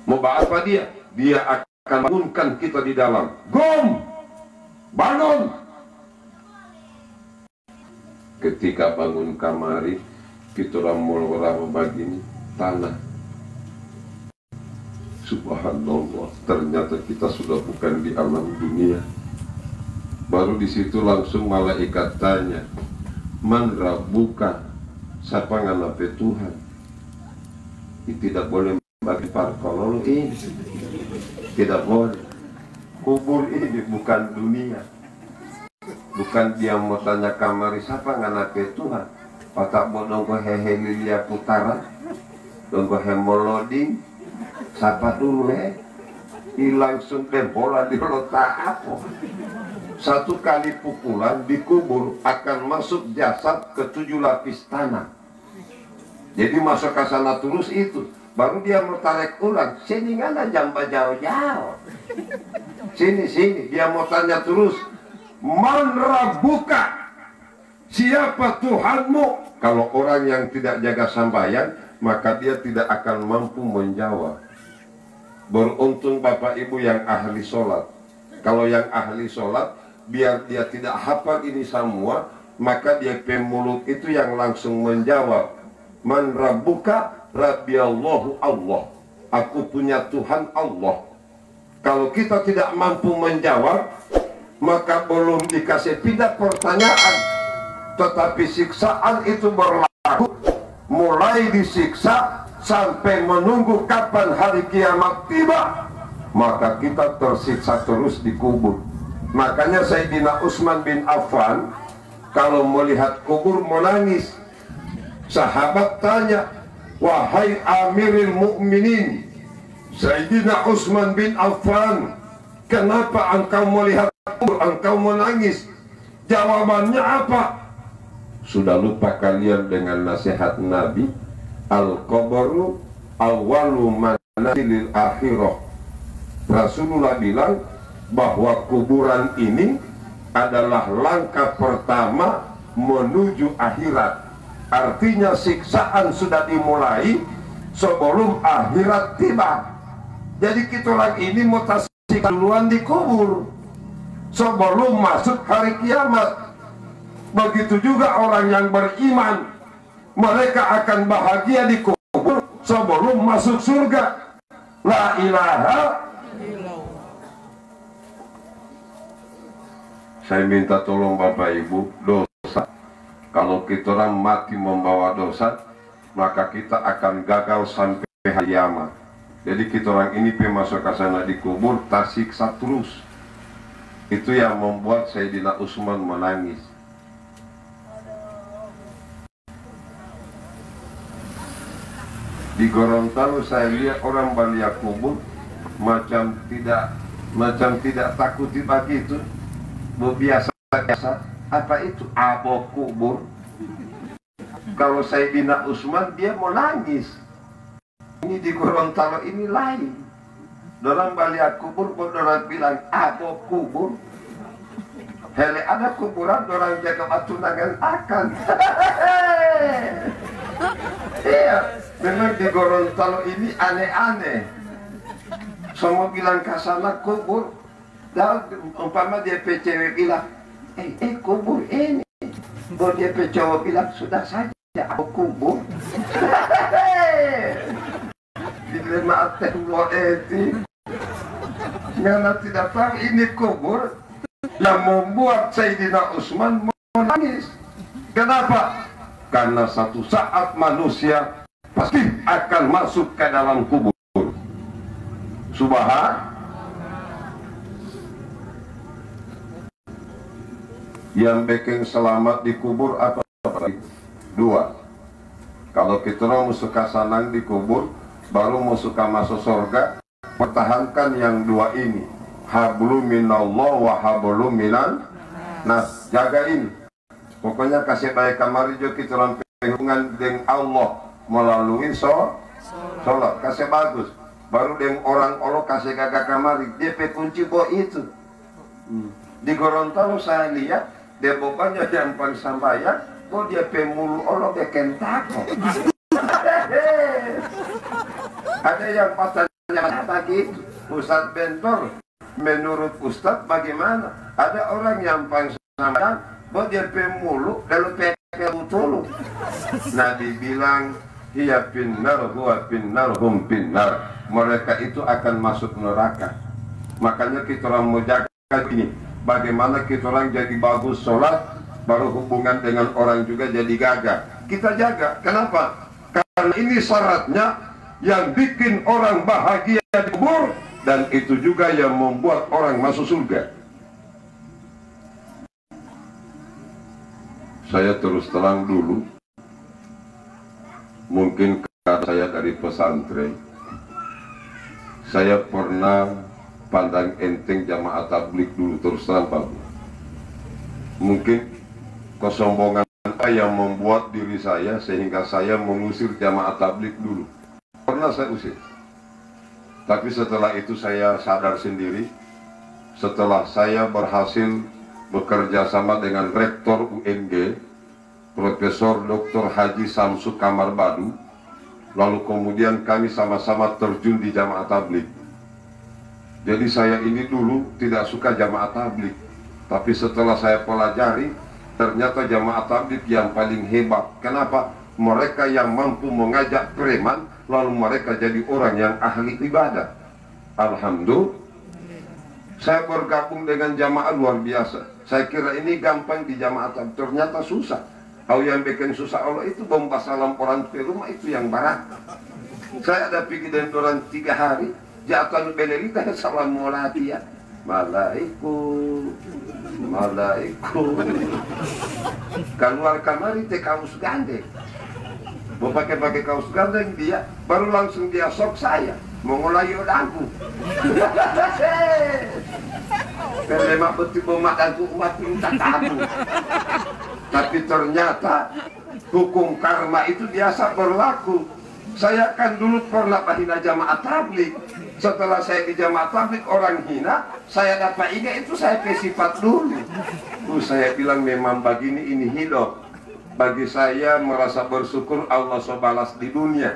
Mau apa dia? Dia akan bangunkan kita di dalam. Gom, bangun. Ketika bangun kamari, kita mulai begini tanah. Subhanallah, ternyata kita sudah bukan di alam dunia. Baru di situ langsung malaikat tanya, man rabbuka, siapa nganape Tuhan? Itu tidak boleh bagi parkolol ini, tidak boleh. Kubur ini bukan dunia, bukan dia mau tanya kamari siapa nganape Tuhan. Patak bodong ko hehe lilia putaran, dong ko hemoloding, siapa dulu langsung bola di letak apa. Satu kali pukulan dikubur akan masuk jasad ke 7 lapis tanah. Jadi masuk ke sana terus itu. Baru dia mau tarik ulang. Sini nggak ada jamba jauh-jauh. Sini. Dia mau tanya terus. Man rabbuka? Siapa Tuhanmu? Kalau orang yang tidak jaga sambayan, maka dia tidak akan mampu menjawab. Beruntung Bapak Ibu yang ahli sholat. Kalau yang ahli sholat, biar dia tidak hafal ini semua, maka dia pemulut itu yang langsung menjawab. Man rabbuka? Rabbi Allahu Allah. Aku punya Tuhan Allah. Kalau kita tidak mampu menjawab, maka belum dikasih pindah pertanyaan, tetapi siksaan itu berlaku mulai disiksa sampai menunggu kapan hari kiamat tiba, maka kita tersiksa terus di kubur. Makanya Sayyidina Utsman bin Affan kalau melihat kubur menangis. Sahabat tanya, wahai Amirul Mukminin Sayyidina Utsman bin Affan, kenapa engkau melihat kubur, engkau menangis? Jawabannya apa? Sudah lupa kalian dengan nasihat Nabi, al-qabru awwalu manazilil akhirah. Rasulullah bilang bahwa kuburan ini adalah langkah pertama menuju akhirat. Artinya siksaan sudah dimulai sebelum akhirat tiba. Jadi kita lagi ini mau tersiksa duluan di kubur sebelum masuk hari kiamat. Begitu juga orang yang beriman, mereka akan bahagia di kubur sebelum masuk surga. La ilaha. Saya minta tolong Bapak Ibu, dosa. Kalau kita orang mati membawa dosa, maka kita akan gagal sampai hari kiamat. Jadi kita orang ini masuk ke sana di kubur, tersiksa terus. Itu yang membuat Sayyidina Utsman menangis. Di Gorontalo saya lihat orang balik kubur macam tidak takut begitu. Biasa. Apa itu? Abo kubur. Kalau Sayyidina Utsman dia mau nangis. Ini di Gorontalo ini lain. Orang balik kubur, orang bilang abo kubur. Hele ada kuburan, orang jaga batu nangan akan. Iya, memang di Gorontalo ini aneh-aneh. Semua bilang ke sana kubur. Dan umpama dia cewek bilang, kubur ini. Kalau dia cowok bilang, sudah saja aku kubur. Dilema tempo eti. Karena tidak tahu ini kubur yang membuat Sayyidina Utsman menangis. Kenapa? Karena satu saat manusia pasti akan masuk ke dalam kubur. Subhanallah. Yang bikin selamat di kubur apa? Dua. Kalau kita mau suka sanang di kubur, baru mau suka masuk surga, pertahankan yang dua ini. Hablum minallah wa hablum minan nas. Jaga ini. Pokoknya kasih baik kamari juga kita dalam hubungan dengan Allah melalui sholat. Kasih bagus. Baru dengan orang Allah kasih gagak kamari. Dia kunci bawa itu. Di Gorontalo saya lihat dia bukannya yang paling sambayan, kok dia pemulu Allah bikin takut. Ada yang pacarnya bagi Ustadz Bentor, menurut Ustadz bagaimana? Ada orang yang pangsamakan buat dia pemulu lalu pekelu. Nabi bilang hiya finnar huwa finnar hum finnar. Mereka itu akan masuk neraka. Makanya kita orang mau jaga ini. Bagaimana kita orang jadi bagus sholat, baru hubungan dengan orang juga jadi gagah. Kita jaga. Kenapa? Karena ini syaratnya yang bikin orang bahagia di kubur, dan itu juga yang membuat orang masuk surga. Saya terus terang dulu, mungkin karena saya dari pesantren, saya pernah pandang enteng jamaah tabligh dulu, terus terang Pak. Mungkin kesombongan yang membuat diri saya sehingga saya mengusir jamaah tabligh dulu. Pernah saya usir. Tapi setelah itu saya sadar sendiri, setelah saya berhasil bekerja sama dengan Rektor UNG, Profesor Dr. Haji Samsu Kamar Badu, lalu kemudian kami sama-sama terjun di jamaah tabligh. Jadi saya ini dulu tidak suka jamaah tabligh, tapi setelah saya pelajari, ternyata jamaah tabligh yang paling hebat. Kenapa? Mereka yang mampu mengajak preman, lalu mereka jadi orang yang ahli ibadah. Alhamdulillah, saya bergabung dengan jamaah luar biasa. Saya kira ini gampang di jamaah, ternyata susah. Kalau yang bikin susah Allah itu bomba salam orang ke rumah itu yang barat. Saya ada pergi dengan orang 3 hari, jatuh belelita salam mulatia. Malaikum, malaikum. Keluar kamari teh kaos gandeng. Mau pakai kaos gandeng dia, baru langsung dia sok saya, mau mulai aku. Karena betul bomak aku umat minta tabu. Tapi ternyata hukum karma itu biasa berlaku. Saya kan dulu pernah hina jamaah tabligh. Setelah saya di jamaah tabligh orang hina, saya dapat ini itu saya pesifat dulu. Saya bilang memang begini ini hidup. Bagi saya merasa bersyukur Allah balas di dunia.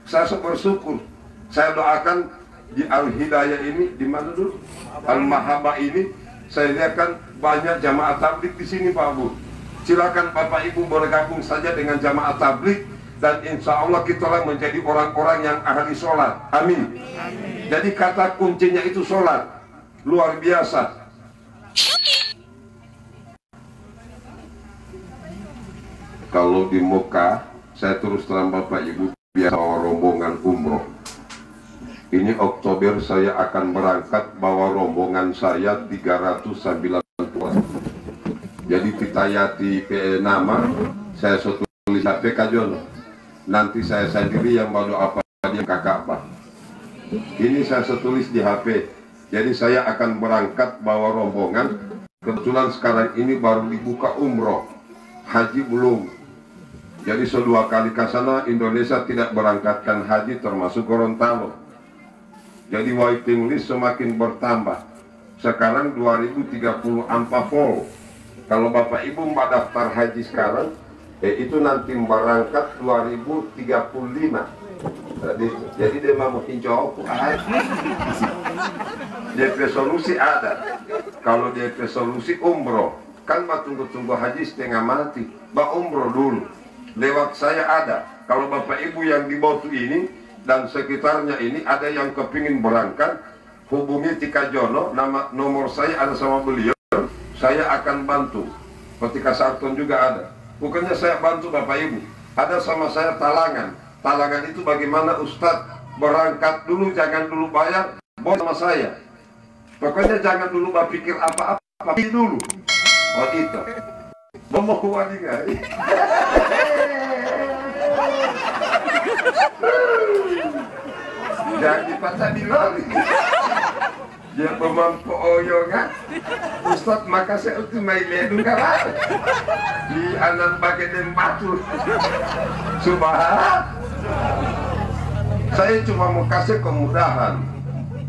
Saya bersyukur. Saya doakan di Al-Hidayah ini, di mana dulu? Al-Mahabah ini, saya lihatkan banyak jamaah tabligh di sini Pak Bu. Silakan Bapak Ibu bergabung saja dengan jamaah tabligh, dan insya Allah kita menjadi orang-orang yang ahli sholat. Amin. Jadi kata kuncinya itu sholat. Luar biasa. Kalau di Mekah, saya terus terang Bapak Ibu biasa rombongan umroh. Ini Oktober saya akan berangkat bawa rombongan saya 390 orang. Jadi pitayati nama, saya tulis HP kajon. Nanti saya sendiri yang bawa apa dia kakak apa. Ini saya tulis di HP. Jadi saya akan berangkat bawa rombongan. Kebetulan sekarang ini baru dibuka umroh, haji belum. Jadi 2 kali ke sana Indonesia tidak berangkatkan haji termasuk Gorontalo. Jadi waiting list semakin bertambah. Sekarang 2030 full. Kalau Bapak Ibu mau daftar haji sekarang, itu nanti berangkat 2035. Jadi dia mau hijau DP solusi ada. Kalau DP solusi umroh, kan mah tunggu-tunggu haji setengah mati, umroh dulu. Lewat saya ada. Kalau Bapak Ibu yang di Batu ini dan sekitarnya ini ada yang kepingin berangkat, hubungi Tika Jono, nomor saya ada sama beliau, saya akan bantu. Ketika Sarton juga ada. Bukannya saya bantu Bapak Ibu, ada sama saya talangan. Talangan itu bagaimana Ustadz berangkat dulu, jangan dulu bayar, bawa sama saya. Pokoknya jangan dulu berpikir apa-apa, dulu. Oh itu. Mau kuali nggak? Jangan dipatah di lari. Dia pemampu oyongan. Ustadz makasih untuk main ledu kalah. Di anak bagai dan batu. Subhan. Saya cuma mau kasih kemudahan.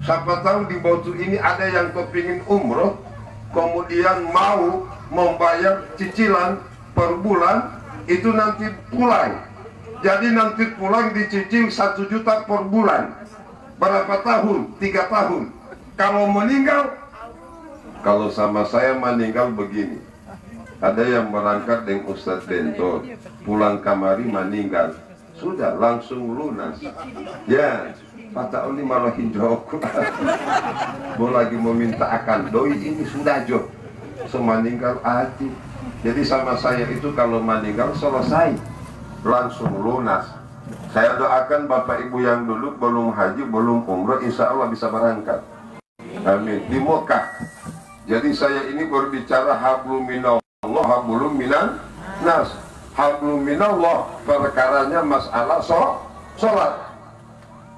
Siapa tahu di Batu ini ada yang kepingin umroh, kemudian mau membayar cicilan per bulan, itu nanti pulang. Jadi nanti pulang dicicil 1 juta per bulan. berapa tahun? 3 tahun. Kalau meninggal, kalau sama saya meninggal begini, ada yang berangkat dengan Ustadz Bento, pulang kamari meninggal, sudah langsung lunas. Ya, Pak Oli malah hijauku. Mau lagi meminta akan doi ini sudah jo, semeninggal hati. Jadi sama saya itu kalau meninggal selesai, langsung lunas. Saya doakan Bapak Ibu yang dulu belum haji, belum umrah, insya Allah bisa berangkat. Amin. Di Mekah. Jadi saya ini berbicara hablum minallah, hablum minan nas. Hablum minallah perkaranya masalah sholat.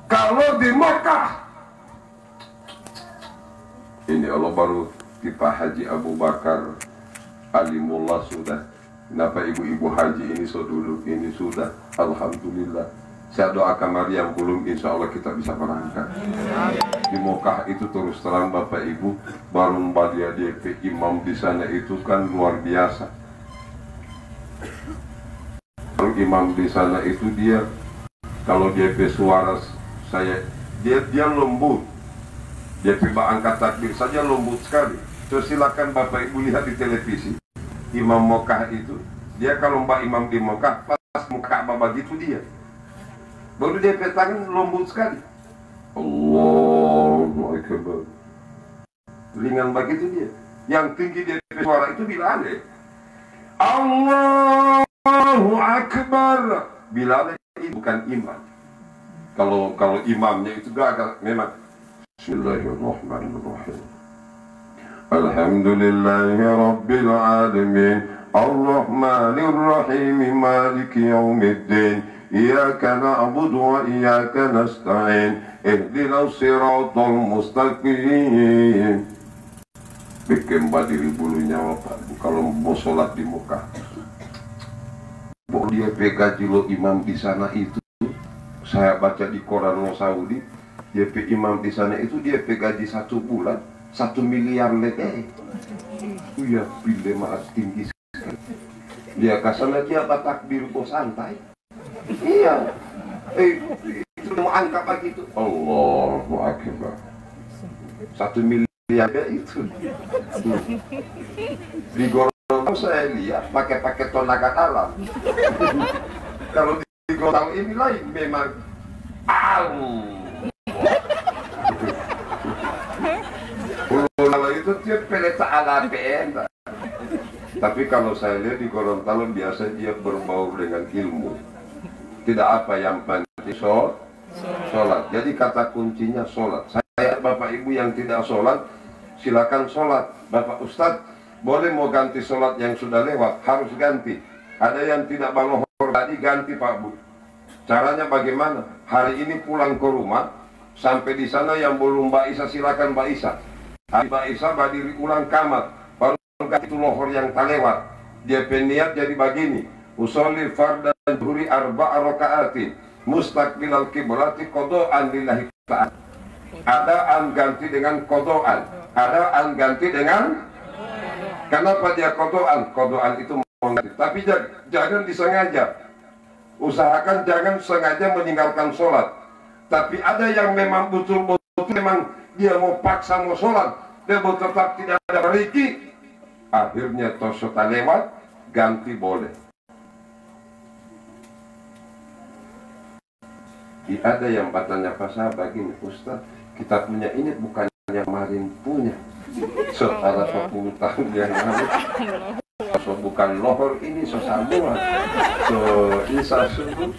Kalau di Mekah, ini Allah baru pipa Haji Abu Bakar Alimullah sudah. Kenapa ibu-ibu haji ini dulu ini sudah? Alhamdulillah. Saya doakan mari yang belum, insya Allah kita bisa berangkat. Di Mekah itu terus terang Bapak Ibu, baru dia DP imam di sana itu kan luar biasa. Kalau imam di sana itu dia, kalau DP suara saya, dia lembut. DP angkat takbir saja lembut sekali. So silakan Bapak Ibu lihat di televisi. Imam Mekah itu, dia kalau mbak imam di Mekah pas muka Ka'bah begitu dia. Baru dia tangan lembut sekali. Allahu Akbar. Ringan begitu dia. Yang tinggi dia suara itu Bilal. Allahu Akbar. Bilal itu bukan imam. Kalau imamnya itu gagal memang. Bismillahirrahmanirrahim. Alhamdulillahi Rabbil Alamin. Ar-Rahmanir-Rahim. Maliki Yawmiddin. Iyyaka na'budu wa iyyaka nasta'in. Ihdinas siratal mustaqim. Bikin badiri bulunya Pak kalau mau sholat di Mekah. Bahwa dia gaji lo imam di sana itu, saya baca di koran lo Saudi, dia imam di sana itu dia gaji 1 bulan 1 miliar lebih. Iya, pilih maaf tinggi sekali. Dia kasana dia takbir kok santai. Iya, itu mau angkat begitu. Allahu Akbar. 1 miliar itu. Di Gorontalo saya lihat pakai tenaga alam. Kalau di Gorontalo ini lain memang Gorontalo itu dia peleta ala PN. Tapi kalau saya lihat di Gorontalo biasa dia berbaur dengan ilmu. Tidak apa yang penting sholat. Jadi kata kuncinya sholat. Saya Bapak Ibu yang tidak sholat, silakan sholat. Bapak Ustadz boleh mau ganti sholat yang sudah lewat, harus ganti. Ada yang tidak balohor tadi ganti Pak Bu. Caranya bagaimana? Hari ini pulang ke rumah, sampai di sana yang belum Mbak Isa silakan Mbak Isa. Mbak Isa berdiri ulang kamar, baru ganti lohor yang tak lewat. Dia peniat jadi begini. Usolli fardan zuhri 4 raka'atin mustaqbilal qiblati qada'an lillahi ta'ala. Ada an ganti dengan qada'an, ada an ganti dengan. Kenapa dia qada'an? Qada'an itu mengganti. Tapi jangan disengaja. Usahakan jangan sengaja meninggalkan sholat. Tapi ada yang memang betul-betul memang dia mau paksa mau sholat, dia mau tetap tidak ada beriki. Akhirnya tosota lewat, ganti boleh. Ada yang bertanya Pak sahabat gini, Ustaz, kita punya ini bukan yang kemarin punya. Setelah 10 tahun yang lalu. So bukan lohor ini semua. So isa subuh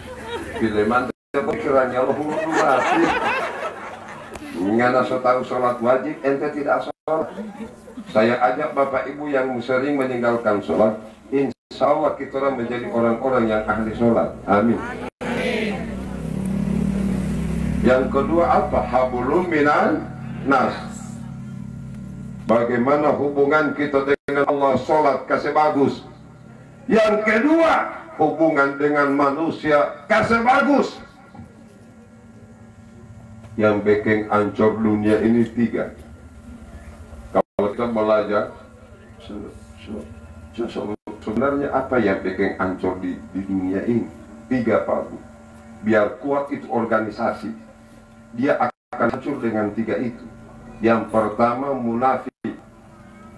bila mantap pikirannya lohor mati. Ngana so tahu sholat wajib, ente tidak sholat. Saya ajak Bapak Ibu yang sering meninggalkan sholat, insya Allah kita menjadi orang-orang yang ahli sholat. Amin. Yang kedua apa? Hablum minan nas. Bagaimana hubungan kita dengan Allah, sholat kasih bagus. Yang kedua, hubungan dengan manusia kasih bagus. Yang bikin ancur dunia ini 3. Kalau kita belajar, sebenarnya apa yang bikin ancur di dunia ini? 3 Pak Bu. Biar kuat itu organisasi. Dia akan hancur dengan tiga itu. Yang pertama munafik,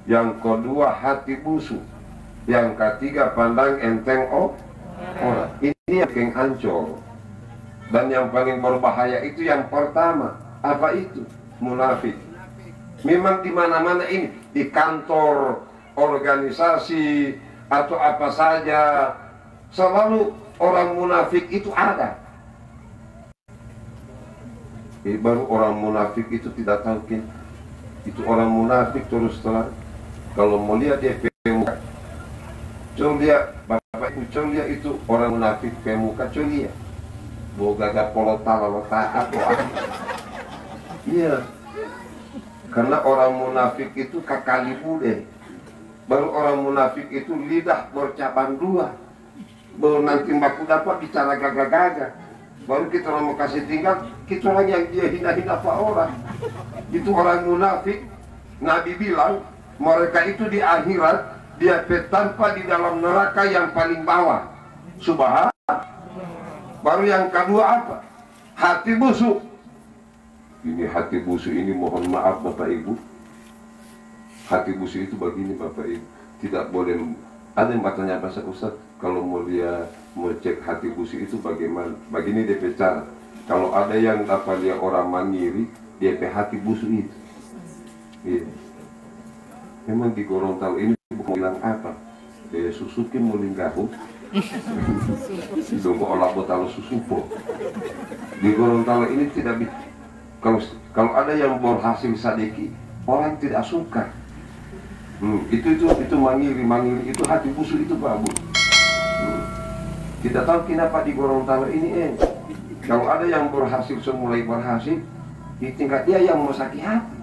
yang kedua hati busuk, yang ketiga pandang enteng orang. Ini yang hancur. Dan yang paling berbahaya itu yang pertama. Apa itu? Munafik. Memang di mana-mana ini, di kantor, organisasi, atau apa saja, selalu orang munafik itu ada. Baru orang munafik itu tidak tahu kan? Itu orang munafik terus terang. Kalau mau lihat dia pemuka, coba lihat bapak ibu, coba lihat itu orang munafik pemuka, coba lihat. Boga gak polota lota apa? Iya. Karena orang munafik itu kakali bude. Baru orang munafik itu lidah bercabang dua. Baru nanti baku dapat bicara gagah-gagah. Baru kita mau kasih tinggal, kita orang yang dia hina-hina apa orang. Itu orang munafik. Nabi bilang mereka itu di akhirat dia tanpa di dalam neraka yang paling bawah. Subhanallah. Baru yang kedua apa? Hati busuk. Ini hati busuk ini mohon maaf Bapak Ibu. Hati busuk itu begini Bapak Ibu. Tidak boleh. Ada yang bertanya Pak Ustaz, kalau mau dia mau cek hati busuk itu bagaimana? Begini dia cara. Kalau ada yang dapat dia orang mandiri, dia hati busuk itu. Iya. Memang di Gorontalo ini bukan bilang apa? Susuki mulinggahu. Tunggu olah botol susupo. Di Gorontalo ini tidak kalau ada yang berhasil sadiki, orang tidak suka. Itu mangiri itu hati busuk itu bagus. Tidak tahu kenapa di Gorontalo ini kalau ada yang berhasil semulai berhasil, di tingkat dia yang mau sakit hati.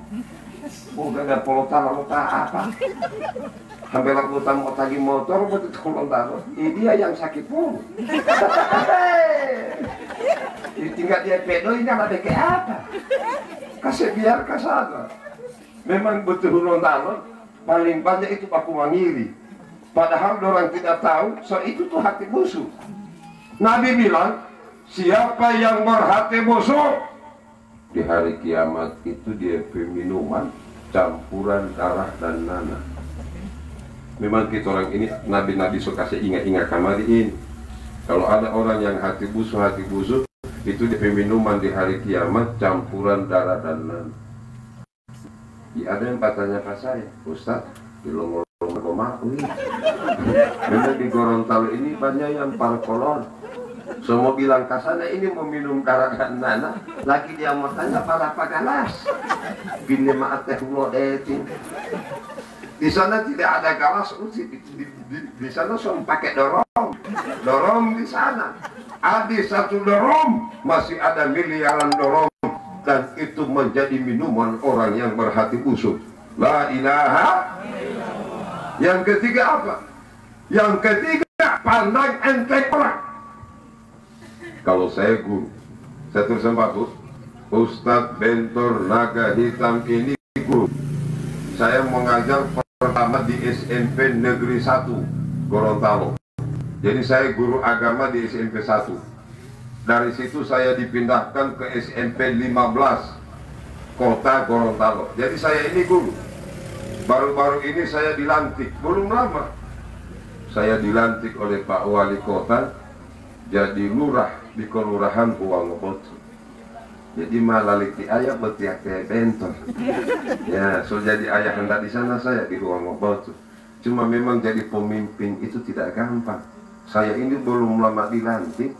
Oh gak polota apa? Sampai lalu mau tagi motor, betul Gorontalo. Dia yang sakit pun. Di tingkat dia pedo ini ada kayak apa? Kasih biar kasada. Memang betul Gorontalo paling banyak itu baku mangiri. Padahal orang tidak tahu, so itu tuh hati busuk. Nabi bilang, siapa yang berhati busuk di hari kiamat itu dia minuman campuran darah dan nanah. Memang kita orang ini nabi-nabi suka kasih ingat-ingat kamari ini. Kalau ada orang yang hati busuk itu dia minuman di hari kiamat campuran darah dan nanah. Ada yang bertanya ke saya, Ustaz, di Longolong memang di Gorontalo ini banyak yang parkolon. Semua bilang ke sana ini mau minum darah dan nanah, lagi dia mau tanya para pagalas. Bini maat teh di sana tidak ada galas, di sana semua pakai dorong di sana. Ada satu dorong, masih ada miliaran dorong, dan itu menjadi minuman orang yang berhati busuk. La ilaha. Yang ketiga apa? Yang ketiga pandang enteng orang. Kalau saya guru, saya tulisan bagus, Ustadz Bentor Naga Hitam ini guru. Saya mengajar pertama di SMP Negeri 1 Gorontalo. Jadi saya guru agama di SMP 1. Dari situ saya dipindahkan ke SMP 15 Kota Gorontalo. Jadi saya ini guru. Baru-baru ini saya dilantik, belum lama. Saya dilantik oleh Pak Wali Kota jadi lurah di Kelurahan Huwangobotu. Jadi malah liti ayah betiak bentor. Ya, so jadi ayah hendak di sana saya di Huwangobotu. Cuma memang jadi pemimpin itu tidak gampang. Saya ini belum lama dilantik.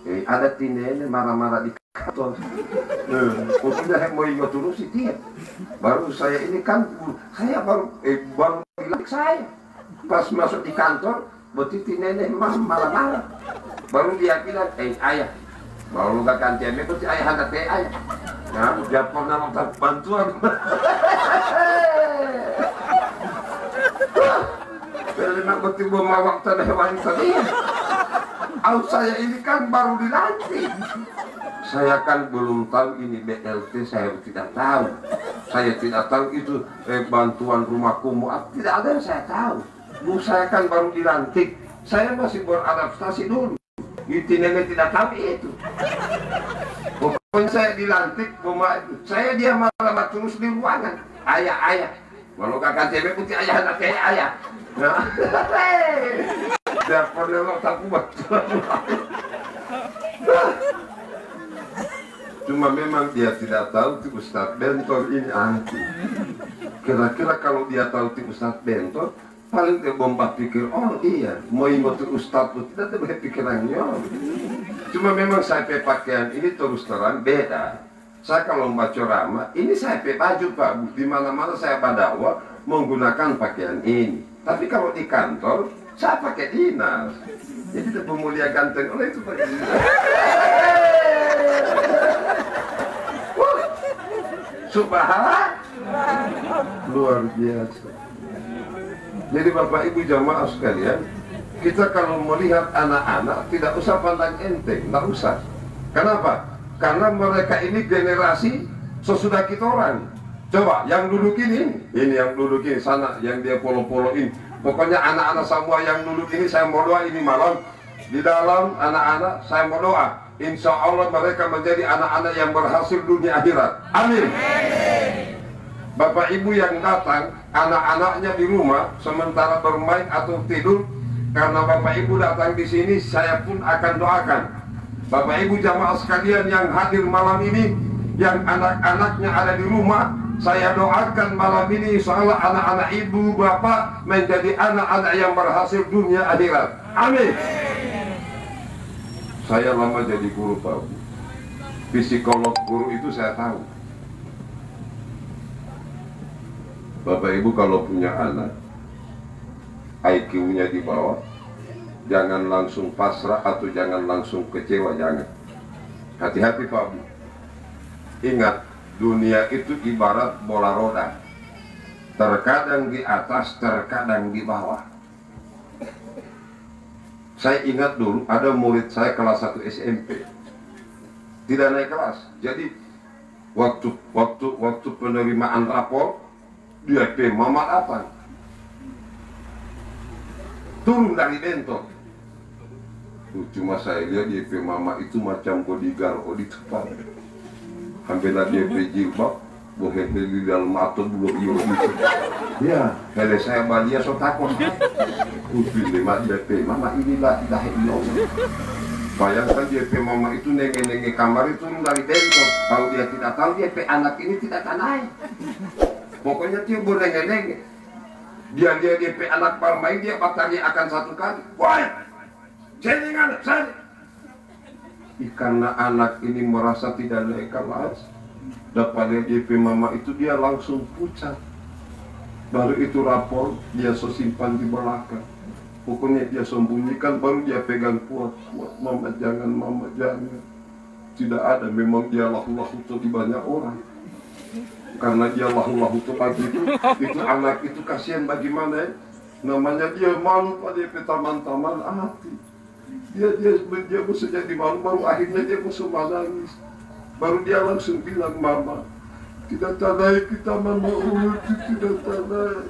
Ada tinene marah-marah di kantor. Udah mau ingat dulu sih dia. Baru saya ini kan saya baru dilantik saya. Pas masuk di kantor, berarti tinene marah-marah. Baru dia bilang, ayah, baru gak ganti eme, berarti ayah hendak ayah. Nah, dia pernah minta bantuan. Memang betul memawak tanah hewan tadi. Saya ini kan baru dilantik. Saya kan belum tahu ini BLT, saya tidak tahu. Saya tidak tahu itu bantuan rumah kumuh, tidak ada yang saya tahu. Saya kan baru dilantik, saya masih beradaptasi dulu. Itu nenek tidak tahu itu. Pokoknya saya dilantik, saya dia malah terus di ruangan. Ayah. Walau kakak cewek putih ayah, anak kayak ayah. Nah, dia pernah tak kuat. Cuma memang dia tidak tahu si Ustadz Bentor ini anti. Kira-kira kalau dia tahu si Ustadz Bentor, paling dia bomba pikir, oh iya, mau ikut Ustadz itu tidak ada pikirannya. Cuma memang saya pakai pakaian ini terus terang beda. Saya kalau membaca ceramah, ini saya pakai baju Pak. Di mana-mana saya berdakwah menggunakan pakaian ini. Tapi kalau di kantor, saya pakai dinas. Jadi tidak pemulia ganteng oleh itu pakai dinas. Subhanallah, luar biasa. Jadi Bapak Ibu jamaah sekalian, kita kalau melihat anak-anak tidak usah pandang enteng, tidak usah. Kenapa? Karena mereka ini generasi sesudah kita orang. Coba yang duduk ini yang duduk ini sana, yang dia polo-poloin. Pokoknya anak-anak semua yang duduk ini saya mau doa ini malam di dalam anak-anak saya mau doa. Insya Allah mereka menjadi anak-anak yang berhasil dunia akhirat. Amin. Bapak Ibu yang datang, anak-anaknya di rumah sementara bermain atau tidur, karena Bapak Ibu datang di sini, saya pun akan doakan. Bapak Ibu jamaah sekalian yang hadir malam ini, yang anak-anaknya ada di rumah, saya doakan malam ini insya Allah anak-anak ibu bapak menjadi anak-anak yang berhasil dunia akhirat. Amin. Saya lama jadi guru Pak. Psikolog guru itu saya tahu. Bapak Ibu kalau punya anak, IQ-nya di bawah, jangan langsung pasrah atau jangan langsung kecewa, jangan. Hati-hati Pak Bu. Ingat, dunia itu ibarat bola roda. Terkadang di atas, terkadang di bawah. Saya ingat dulu ada murid saya kelas 1 SMP. Tidak naik kelas. Jadi waktu penerimaan rapor, dia mama datang. Turun dari bentor. Cuma saya lihat dia mama itu macam bodyguard di depan. Hampirlah dia jilbab, boleh di dalam atau belum itu. Ya, kalau saya balia so takut. Lima dia mama inilah dah ilmu. Bayangkan dia mama itu nenge kamar itu turun dari bentor. Kalau dia tidak tahu dia anak ini tidak akan naik. Pokoknya dia boleh nenge. Dia anak bermain dia batari akan satu kali. Woi, jangan saya. Karena anak ini merasa tidak naik kelas, dapat DP mama itu dia langsung pucat. Baru itu rapor dia simpan di belakang. Pokoknya dia sembunyikan, baru dia pegang kuat. Mama jangan. Tidak ada, memang dia lahu-lahu di banyak orang. Karena dia lahu-lahu pagi itu anak itu kasihan bagaimana ya? Namanya dia malu pada teman-teman hati. Dia mesti jadi malu, baru akhirnya dia mesti menangis. Baru dia langsung bilang, mama, tidak tandai kita mama tidak tandai.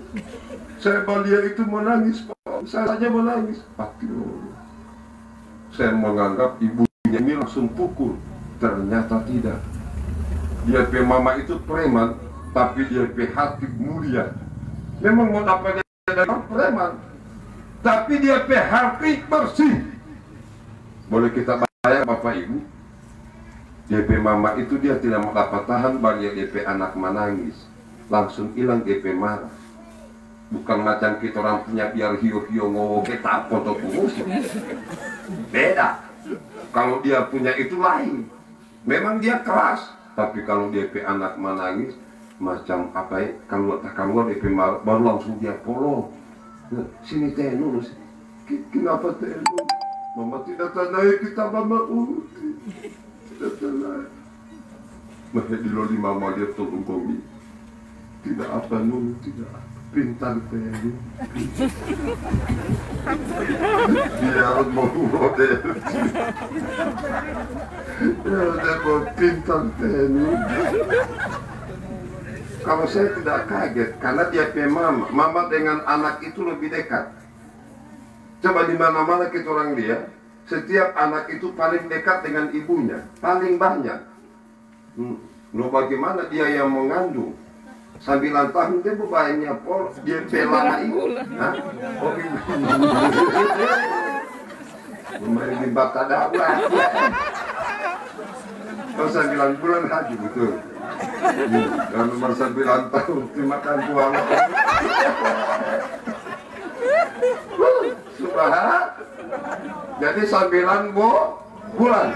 Saya balia itu menangis, Pak. Saya saja menangis. Saya menganggap ibunya ini langsung pukul. Ternyata tidak. Dia pe mama itu preman, tapi dia pe hati mulia. Memang mau apa dia dari preman, tapi dia pe hati bersih. Boleh kita bayar Bapak Ibu, DP mama itu dia tidak mau dapat tahan bagi DP anak menangis, langsung hilang DP marah. Bukan macam kita orang punya biar hiu-hiu ngowo kita foto kurus. Beda. Kalau dia punya itu lain. Memang dia keras, tapi kalau DP anak menangis macam apa ya? Kalau DP marah baru langsung dia polo. Sini teh nurus. Kenapa teh nurus? Mama tidak tandai kita mama tidak tandai. Mahal di loli mama dia tolong komi. Tidak apa nulu, tidak pintar teh. Dia harus mau model. Dia mau pintar teh. Kalau saya tidak kaget, karena dia punya mama dengan anak itu lebih dekat. Coba di mana-mana kita orang lihat, setiap anak itu paling dekat dengan ibunya, paling banyak. Lo bagaimana dia yang mengandung 9 tahun dia bebannya pol dia pelana itu. Hah? Oke. Lumayan dibakar dakwah. Kalau 9 bulan haji betul. Kalau nomor 9 tahun dimakan buah. Subhanallah. Jadi 9 bulan.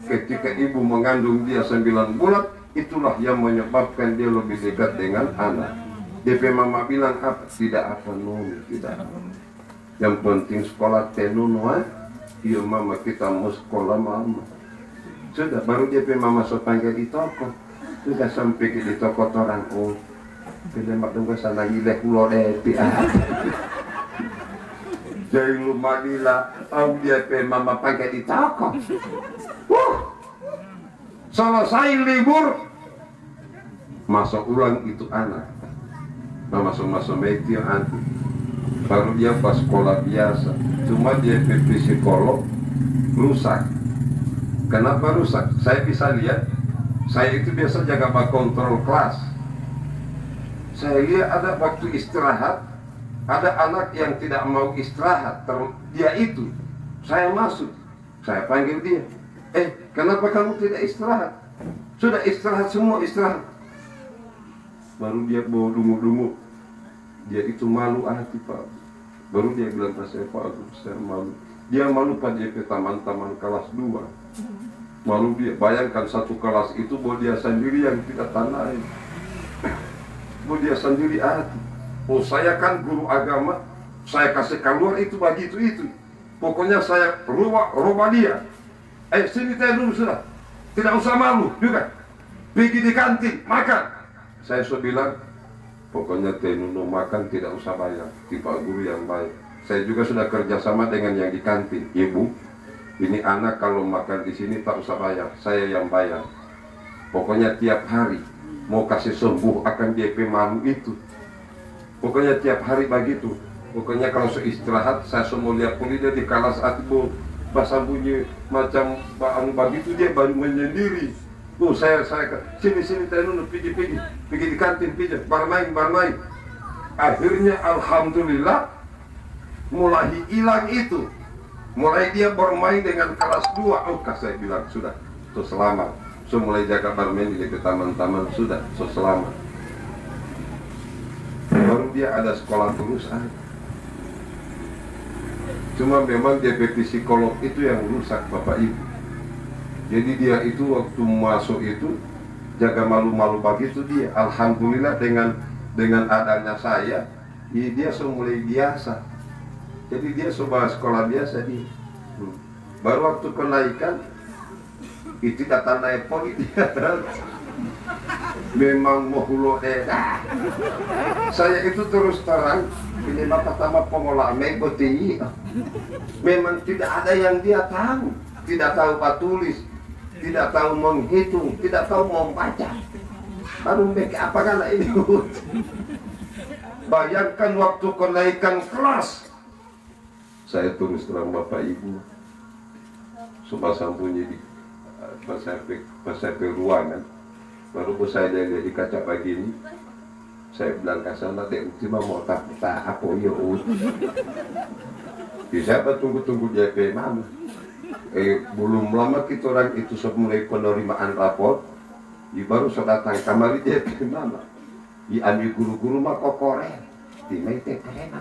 Ketika ibu mengandung dia 9 bulan, itulah yang menyebabkan dia lebih dekat dengan anak. DP mama bilang apa? Tidak apa nuni, tidak apa. Yang penting sekolah tenun, iya mama kita mau sekolah mama. Sudah, baru DP mama so panggil di toko. Sudah sampai di toko orang, oh, kelemak dong sana gilek ulo depi Jadi lu Madila, DP mama panggil di toko. Selesai libur, masuk ulang itu anak. Masuk media anti. Baru dia pas sekolah biasa. Cuma dia psikolog rusak. Kenapa rusak? Saya bisa lihat. Saya itu biasa jaga kontrol kelas. Saya lihat ada waktu istirahat, ada anak yang tidak mau istirahat. Dia itu, saya masuk, saya panggil dia. Kenapa kamu tidak istirahat? Sudah istirahat semua, istirahat. Baru dia bawa dungu-dungu. Dia itu malu hati Pak. Baru dia bilang ke saya, Pak, saya malu. Dia malu pada teman-teman kelas 2. Malu dia, bayangkan satu kelas itu bahwa dia sendiri yang tidak tandain. Bahwa dia sendiri hati. Oh saya kan guru agama, saya kasih keluar itu bagi itu. Pokoknya saya rubah dia. Sini teh dulu sudah. Tidak usah malu juga. Pergi di kantin, makan. Saya sudah bilang, pokoknya teh nuno makan tidak usah bayar. Tipe guru yang baik. Saya juga sudah kerjasama dengan yang di kantin. Ibu, ini anak kalau makan di sini tak usah bayar. Saya yang bayar. Pokoknya tiap hari mau kasih sembuh akan DP malu itu. Pokoknya tiap hari begitu. Pokoknya kalau istirahat, saya semua lihat kuliah di kelas atibu. Bahasa bunyi macam begitu dia baru menyendiri. Tuh saya sini tenun pergi di kantin pergi bermain. Akhirnya alhamdulillah mulai hilang itu. Mulai dia bermain dengan kelas 2. Oh saya bilang sudah, so selamat. So mulai jaga bermain di taman-taman sudah, so selamat. Baru dia ada sekolah terus Cuma memang dia psikolog itu yang rusak Bapak Ibu. Jadi dia itu waktu masuk itu jaga malu-malu begitu dia. Alhamdulillah dengan adanya saya, dia mulai biasa. Jadi dia coba sekolah biasa dia. Baru waktu kenaikan itu data naik poli dia. Memang mohulok saya itu terus terang ini pertama pengolah mengikuti. Memang tidak ada yang dia tahu. Tidak tahu tulis, tidak tahu menghitung, tidak tahu membaca. Baru mereka apa kan ini? Bayangkan waktu kenaikan kelas. Saya terus terang Bapak Ibu. Sumpah sambunyi di pasai ruangan. Baru saya lihat di kaca begini. Saya bilang ke sana, dek, cuma mau tak apa ya bisa tunggu JP mama. Belum lama kita orang itu mulai penerimaan rapor. Baru saya datang kamar JP mama. Ambil guru-guru mah kokoren. Dimai teh keren.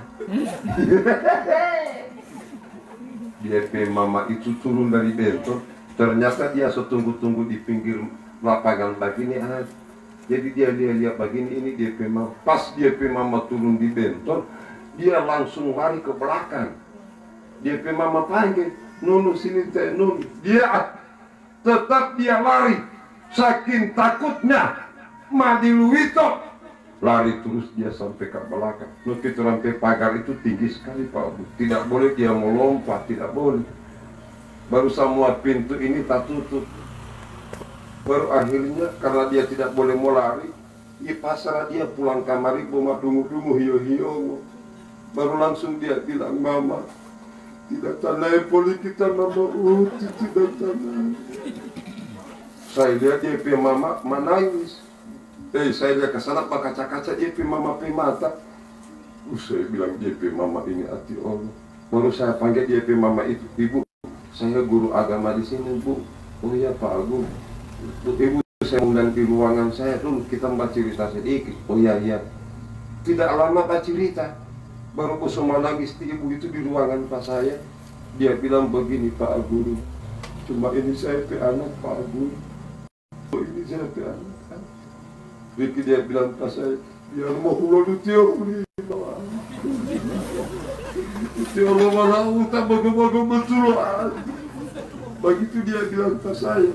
JP mama itu turun dari bentor. Ternyata dia setunggu-tunggu di pinggir lapangan begini. Jadi dia lihat begini, ini DP mama. Pas DP mama turun di bentor, dia langsung lari ke belakang. DP mama panggil, Nunu sini teh Nunu. Dia tetap dia lari, saking takutnya. Madiluito lari terus dia sampai ke belakang. Kita sampai pagar itu tinggi sekali Pak Bu. Tidak boleh dia mau lompat, tidak boleh. Baru semua pintu ini tak tutup. Baru akhirnya karena dia tidak boleh mau lari, pasrah dia pulang kamar ibu mah dungu-dungu hiyo-hiyo. Baru langsung dia bilang, Mama, tidak tanah poli kita Mama, tidak tanah. Saya lihat dia pe mama menangis. Saya lihat ke sana pakai kaca-kaca dia pe mama pe mata. Saya bilang dia pe mama ini hati Allah. Baru saya panggil dia pe mama itu, ibu, saya guru agama di sini bu. Oh iya Pak Agung. Ibu saya undang di ruangan saya dulu kita baca cerita sedikit. Oh iya iya. Tidak lama baca cerita. Baru semua nangis ibu itu di ruangan Pak saya. Dia bilang begini Pak Guru. Cuma ini saya pe anak Pak Guru. Oh ini saya pe anak. Jadi dia bilang Pak saya, biar mau lalu tiap hari. Ya Allah malah utang bagus-bagus betul. Begitu dia bilang ke saya,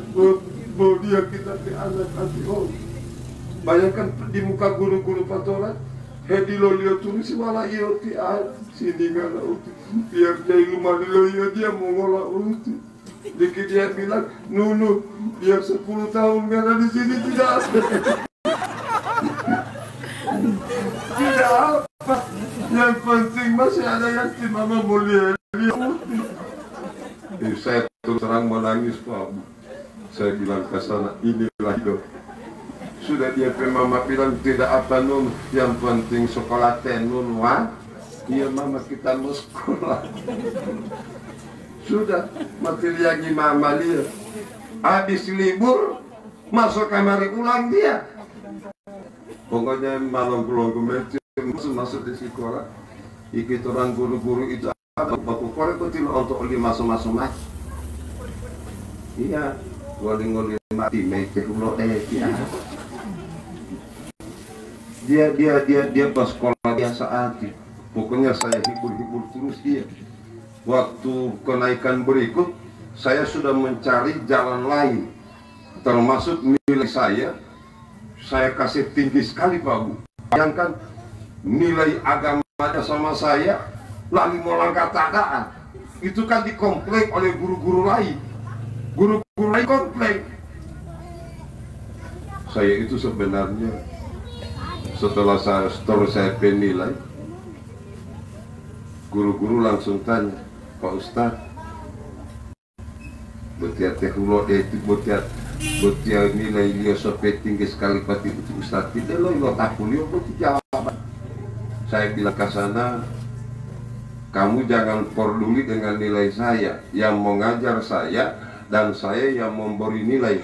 bahwa dia kita ke anak anti Allah. Bayangkan di muka guru-guru patolan, hedi lo lihat tulis malah iya ti sini ngala uti. Biar dia rumah lo iya dia mau ngolah uti. Dikit dia bilang, Nunu, biar 10 tahun ngala di sini tidak ada. Tidak apa. Yang penting masih ada yang si mama mulia. Saya terus terang menangis Pak. Saya bilang ke sana, inilah hidup. Sudah dia pe mama bilang tidak apa Nun, yang penting sekolah Nun wah. Iya mama kita mau sekolah. Sudah materi yang mama lihat. Habis libur masuk kamar ulang dia. Pokoknya malam pulang ke masuk di sekolah. Ikut orang guru-guru itu apa baku korek itu untuk masuk mati. Iya, ngoli mati meke ulo ya. Dia pas sekolah biasa hati. Pokoknya saya hibur terus dia. Waktu kenaikan berikut, saya sudah mencari jalan lain. Termasuk nilai saya kasih tinggi sekali Pak Bu. Bayangkan nilai agamanya sama saya, lalu mau langkah takaan. Itu kan dikomplain oleh guru-guru lain. Guru-guru lain komplain. Saya itu sebenarnya setelah saya penilai, guru-guru langsung tanya, Pak Ustaz, betiat tehulo itu betiat nilai dia sampai tinggi sekali pati itu Ustaz tidak lo tak kuliah betiat jawab. Saya bilang ke sana, kamu jangan peduli dengan nilai saya, yang mengajar saya dan saya yang memberi nilai.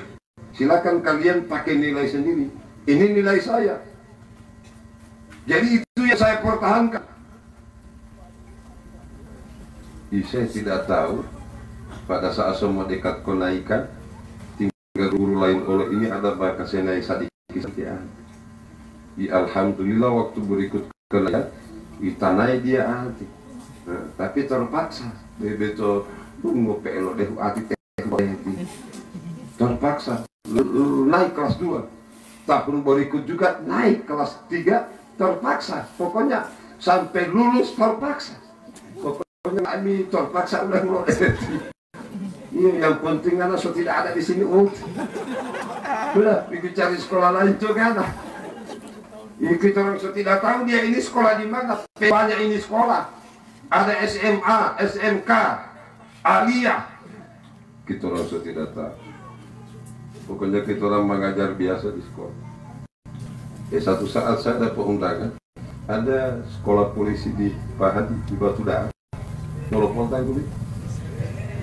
Silakan kalian pakai nilai sendiri. Ini nilai saya. Jadi itu yang saya pertahankan. Saya tidak tahu pada saat semua dekat kenaikan, tinggal guru lain oleh ini ada bakas naik sedikit. Alhamdulillah waktu berikut kenaikan, itanai dia hati. Nah, tapi terpaksa. Bebeto tunggu pelo deh hati terpaksa. Naik kelas 2. Tahun berikut juga naik kelas 3 terpaksa. Pokoknya sampai lulus terpaksa. Pokoknya kami terpaksa udah mulai. Iya, yang penting anak so tidak ada di sini. Udah, pergi cari sekolah lain juga anak. Kita orang so tidak tahu dia ini sekolah di mana. Banyak ini sekolah. Ada SMA, SMK, Aliyah. Kita orang so tidak tahu. Pokoknya kita orang mengajar biasa di sekolah. Satu saat saya dapat undangan, ada sekolah polisi di Pahadi, di Batu Daan. Telepon tanggung.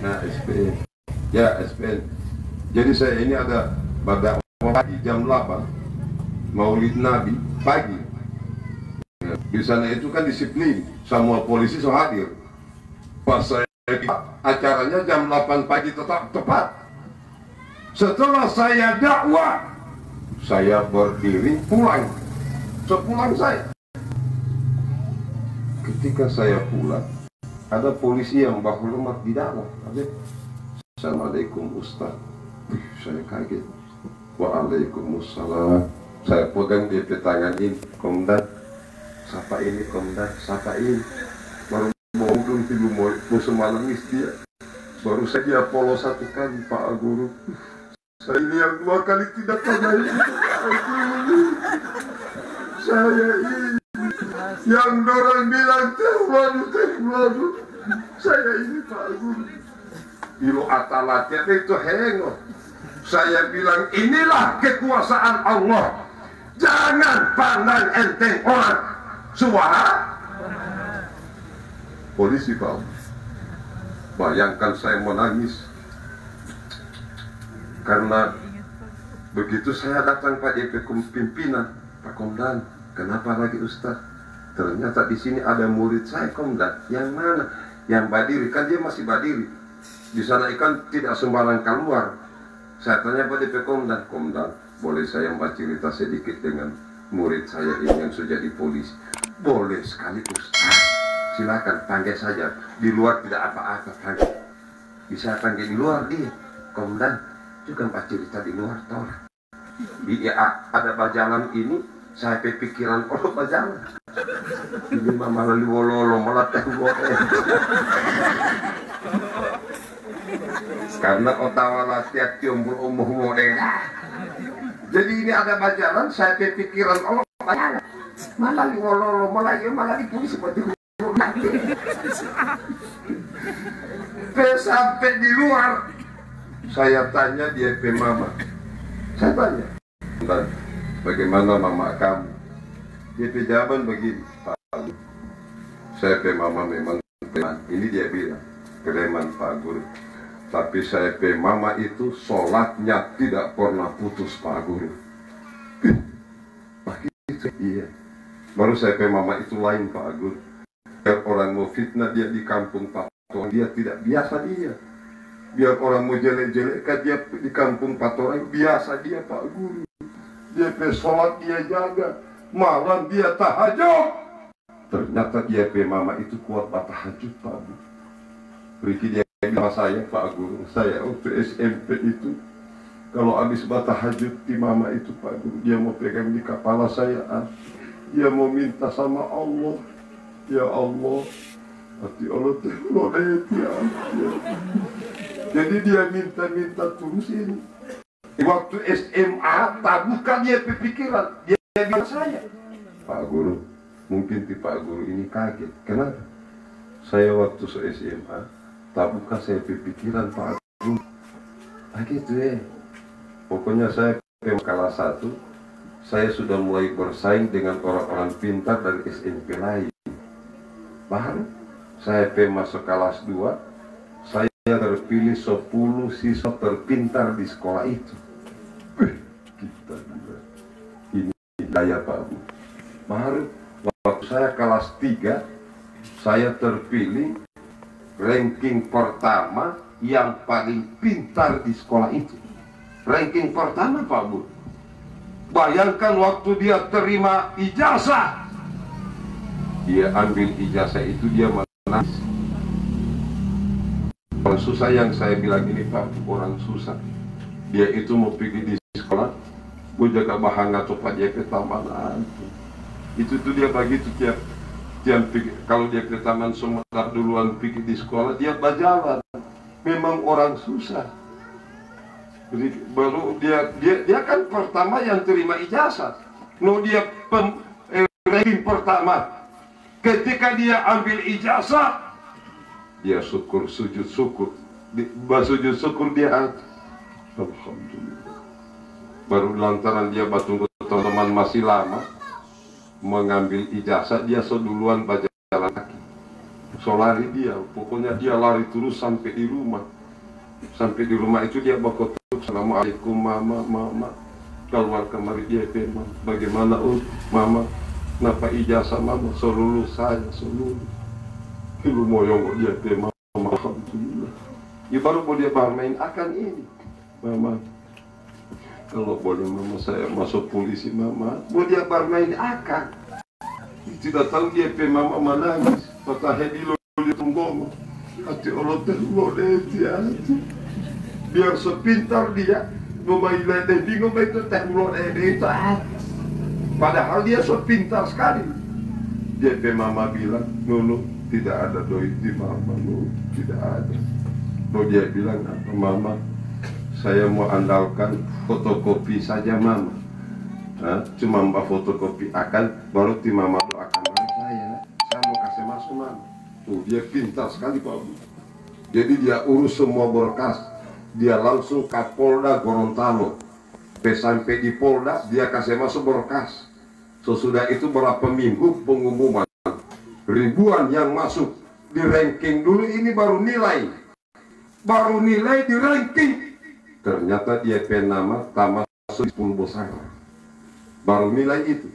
Nah, SPN. Ya, SPN. Jadi saya ini ada pada pagi jam 8, Maulid Nabi pagi. Nah, di sana itu kan disiplin, semua polisi so hadir. Pas saya acaranya jam 8 pagi tetap tepat. Setelah saya dakwah, saya berdiri pulang. Sepulang saya, ketika saya pulang, ada polisi yang berhormat di dalam. Assalamualaikum Ustaz. Saya kaget. Waalaikumsalam. Saya pegang di tangan ini, Komandan. Sapa ini Komandan, sapa ini. Baru mau tidur mau semalam dia. Baru saya polos satu kali Pak Guru. Saya ini yang 2 kali tidak pernah ini. Saya ini yang orang bilang terlalu. Saya ini Pak Guru. Bilo atalatnya itu hengok. Saya bilang inilah kekuasaan Allah. Jangan pandang enteng orang. Suara polisi Pak. Bayangkan saya menangis karena begitu saya datang Pak JP pimpinan, Pak Komdan, kenapa lagi Ustaz? Ternyata di sini ada murid saya Komdan. Yang mana? Yang Badiri, kan dia masih Badiri. Di sana ikan tidak sembarang keluar. Saya tanya Pak JP Komdan, Komdan, boleh saya mbak cerita sedikit dengan murid saya ini yang sudah jadi polisi? Boleh sekali Ustaz. Silakan panggil saja. Di luar tidak apa-apa panggil. Bisa panggil di luar dia. Komdan juga mbak cerita di luar toh. Ada bajalan ini, saya pikiran bajalan. Ini mama lalu wololo malah tembok. Karena otawa latiak tiumbul umuh model. Jadi ini ada bajalan, saya pikiran bajalan. Malah li wololo malah di polisi seperti sampai di luar, saya tanya dia pe mama. Saya tanya, bagaimana mama kamu? Dia pe jawaban begini, Pak. Saya pe mama memang preman. Ini dia bilang, preman Pak Guru. Tapi saya pe mama itu sholatnya tidak pernah putus Pak Guru. Begitu, iya. Baru saya pe mama itu lain Pak Guru. Biar orang mau fitnah dia di kampung Pak Toran, dia tidak biasa dia. Biar orang mau jelek-jelekkan dia di kampung Pak Toran, biasa dia Pak Guru. Dia pe sholat dia jaga, malam dia tahajud. Ternyata dia pe mama itu kuat bertahajud Pak Guru. Riki dia bilang saya Pak Guru, saya waktu SMP itu kalau habis bertahajud di mama itu Pak Guru, dia mau pegang di kepala saya, dia mau minta sama Allah. Ya Allah, hati Allah terlolet ya. Jadi dia minta terus ini. Waktu SMA, tak bukan dia berpikiran, dia bilang saya, Pak Guru, mungkin Pak Guru ini kaget. Kenapa? Saya waktu SMA, tak bukan saya berpikiran Pak Guru. Gitu Pokoknya saya kelas 1, saya sudah mulai bersaing dengan orang-orang pintar dari SMP lain. Baru saya masuk kelas 2, saya terpilih 10 siswa terpintar di sekolah itu. Kita juga ini daya Pak Bu. Baru waktu saya kelas 3, saya terpilih ranking pertama yang paling pintar di sekolah itu. Ranking pertama Pak Bu. Bayangkan waktu dia terima ijazah, dia ambil ijazah itu dia menangis. Orang susah yang saya bilang ini Pak, orang susah. Dia itu mau pergi di sekolah, mau jaga bahanga coba dia ke taman. Itu tuh dia begitu tiap kalau dia ke taman Sumatera duluan pergi di sekolah, dia berjalan. Memang orang susah. Jadi baru dia kan pertama yang terima ijazah. Dia ranking pertama. Ketika dia ambil ijazah, dia sujud syukur. Sujud syukur dia, alhamdulillah. Baru lantaran dia batunggu teman masih lama mengambil ijazah, dia seduluan berjalan kaki. Lari dia, pokoknya dia lari terus sampai di rumah. Sampai di rumah itu dia berkotuk, Assalamualaikum mama. Keluar kemari dia memang, bagaimana mama? Kenapa ijazah mama seluruh saya seluruh ibu moyong dia tema alhamdulillah. Ya baru boleh bermain akan ini mama. Kalau boleh mama saya masuk polisi mama, boleh bermain akan. Tidak tahu dia mama menangis. Patah di lo tunggu. Hati Allah terlolet ya. Biar sepintar dia bermain lede bingung itu terlolet itu. Padahal dia so pintar sekali. Dia mama bilang, Nunu, tidak ada doi di mama, Nunu, tidak ada. Lalu dia bilang, apa mama? Saya mau andalkan fotokopi saja mama. Cuma mbak fotokopi akan, baru ti mama doakan saya. Saya mau kasih masuk mama. Dia pintar sekali Pak Bu. Jadi dia urus semua berkas. dia langsung ke Polda Gorontalo. Sampai di Polda dia kasih masuk berkas. Sesudah itu berapa minggu pengumuman, ribuan yang masuk di ranking dulu. Ini baru nilai di ranking. Ternyata dia penama tak masuk 10 besar, baru nilai itu.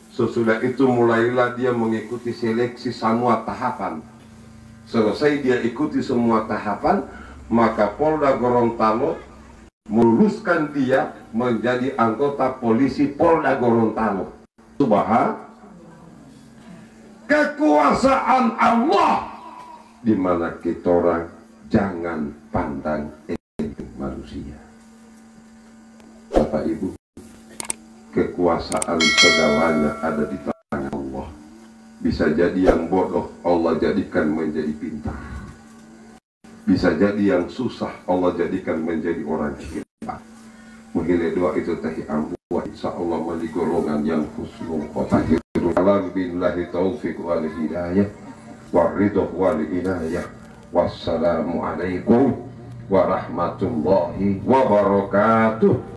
Sesudah itu mulailah dia mengikuti seleksi semua tahapan. Selesai dia ikuti semua tahapan, maka Polda Gorontalo meluluskan dia menjadi anggota polisi Polda Gorontalo. Subhanallah, kekuasaan Allah, di mana kita orang jangan pandang enteng manusia. Bapak Ibu, kekuasaan segalanya ada di tangan Allah. Bisa jadi yang bodoh Allah jadikan menjadi pintar. Bisa jadi yang susah Allah jadikan menjadi orang hebat. Menghilai doa itu tahi ambuah, insya Allah mali golongan yang husnul khotimah. Billahi taufiq wal hidayah waridho wal inayah. Wassalamualaikum warahmatullahi wabarakatuh.